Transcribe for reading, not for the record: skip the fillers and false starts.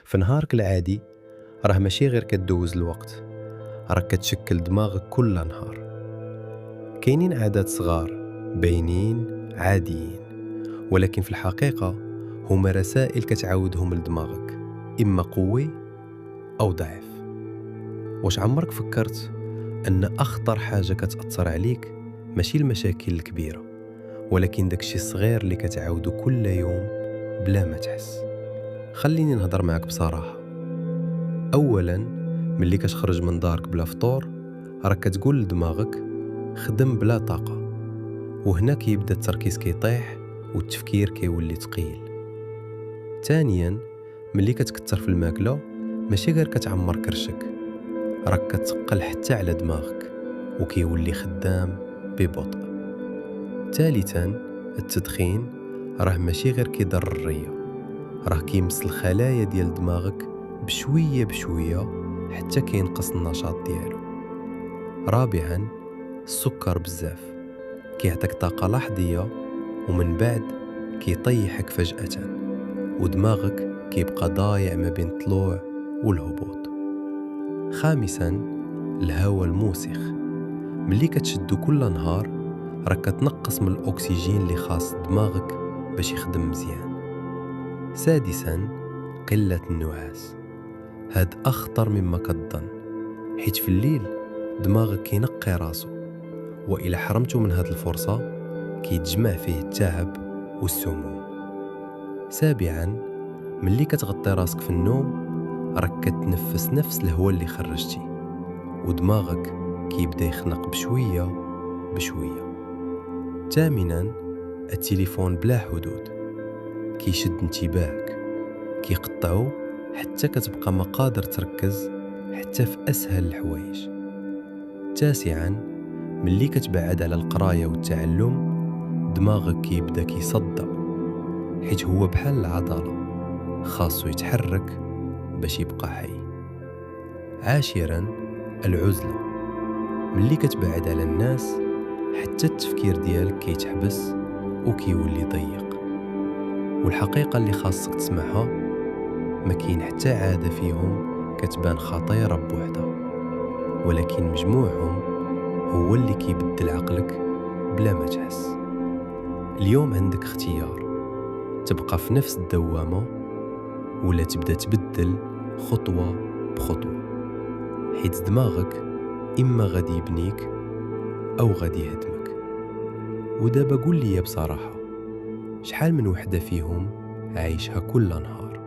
في نهارك العادي راه ماشي غير كدوز الوقت، راك كتشكل دماغك كل نهار. كاينين عادات صغار باينين عاديين، ولكن في الحقيقة هما رسائل كتعاودهم لدماغك، إما قوي أو ضعف. واش عمرك فكرت أن أخطر حاجة كتأثر عليك ماشي المشاكل الكبيرة، ولكن داكشي الصغير اللي كتعاودو كل يوم بلا ما تحس؟ خليني نهضر معك بصراحة. أولا، ملي كتخرج من دارك بلا فطور راك كتقول لدماغك خدم بلا طاقة، وهنا كيبدا التركيز كيطيح والتفكير كيولي ثقيل. ثانيا، ملي كتكثر في الماكلة ماشي غير كتعمر كرشك، راك كتثقل حتى على دماغك وكيولي خدام ببطء. ثالثا، التدخين راه ماشي غير كيضر الرية، راه كيمس الخلايا ديال دماغك بشوية بشوية حتى كينقص النشاط ديالو. رابعا، السكر بزاف كيعطيك طاقة لحظية ومن بعد كيطيحك فجأة، ودماغك كيبقى ضايع ما بين الطلوع والهبوط. خامسا، الهواء الموسخ ملي كتشدو كل نهار راك كتنقص من الأكسجين اللي خاص دماغك باش يخدم مزيان. سادسا، قلة النعاس، هاد أخطر مما كتظن، حيت في الليل دماغك كينقي راسو، وإلا حرمتو من هاد الفرصة كيتجمع فيه التعب والسموم. سابعا، ملي كتغطي راسك في النوم راك كتنفس نفس الهواء اللي خرجتي، ودماغك كيبدا يخنق بشوية بشوية. ثامنا، التليفون بلا حدود كيشد انتباهك، كيقطعو حتى كتبقى ما قادر تركز حتى في أسهل الحوايج. تاسعا، ملي كتبعد على القراية والتعلم دماغك كيبدا كيصدع، حيت هو بحال العضلة خاصو يتحرك باش يبقى حي. عاشرا، العزلة ملي كتبعد على الناس حتى التفكير ديالك كيتحبس وكيولي ضيق. والحقيقة اللي خاصك تسمعها، ما كاين حتى عادة فيهم كتبان خطيرة بوحدها، ولكن مجموعهم هو اللي كيبدل عقلك بلا ما تحس. اليوم عندك اختيار، تبقى في نفس الدوامة ولا تبدأ تبدل خطوة بخطوة، حيت دماغك إما غادي يبنيك أو غادي يهدمك. ودابا قول لي بصراحة، شحال من وحدة فيهم عايشها كل نهار؟